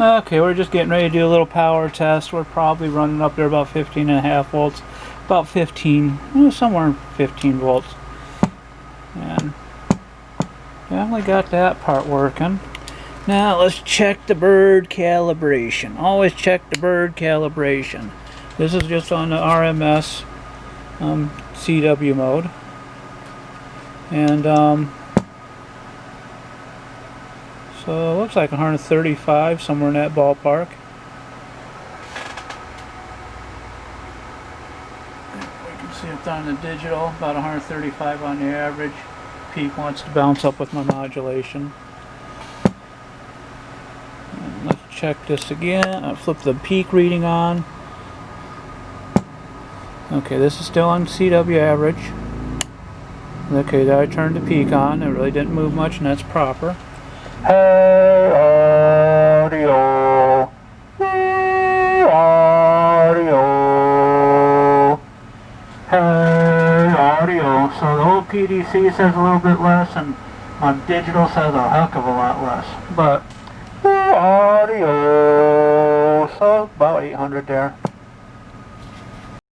Okay, we're just getting ready to do a little power test. We're probably running up there about 15.5 volts, about 15, somewhere 15 volts. And definitely got that part working. Now let's check the bird calibration. Always check the bird calibration. This is just on the RMS CW mode. And so it looks like 135, somewhere in that ballpark. We can see it on the digital, about 135 on the average. Peak wants to bounce up with my modulation. And let's check this again. I'll flip the peak reading on. Okay, this is still on CW average. Okay, I turned the peak on. It really didn't move much, and that's proper. Hey audio, hey audio, hey audio. So the old PDC says a little bit less, and my digital says a heck of a lot less. But hey audio, so about 800 there.